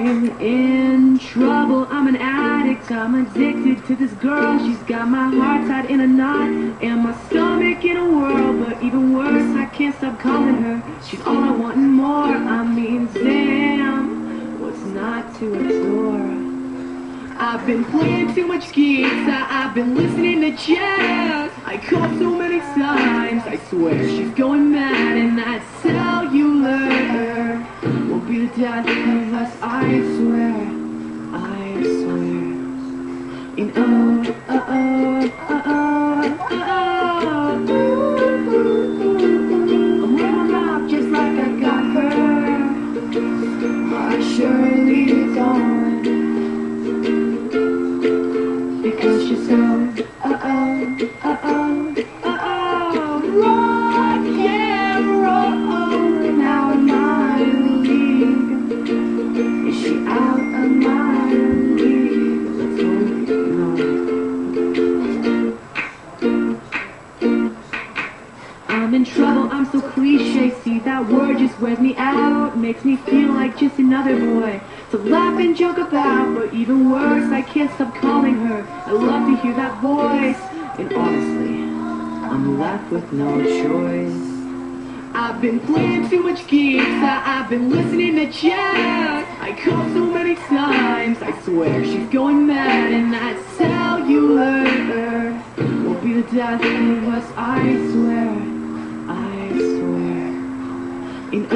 I'm in trouble, I'm an addict, I'm addicted to this girl. She's got my heart tied in a knot and my stomach in a whirl. But even worse, I can't stop calling her. She's all I want and more. I mean, damn, what's not to adore? I've been playing too much gigs, I've been listening to jazz. I called so many times, I swear she's going mad. And that cellular will be the death of us, I swear, I swear. And I'm wearing my mouth just like I got her. I surely don't. Because she's so, rock and roll. Now in my league. Is she out of my league? Let's hope no. I'm in trouble, I'm so cliche. See, that word just wears me out. Makes me feel like just another boy to laugh and joke about. But even worse, I can't stop calling her. I love to hear that voice. And honestly, I'm left with no choice. I've been playing too much gigs, I've been listening to jazz. I called so many times, I swear she's going mad. And that cellular will be the death of us, I swear, I swear. And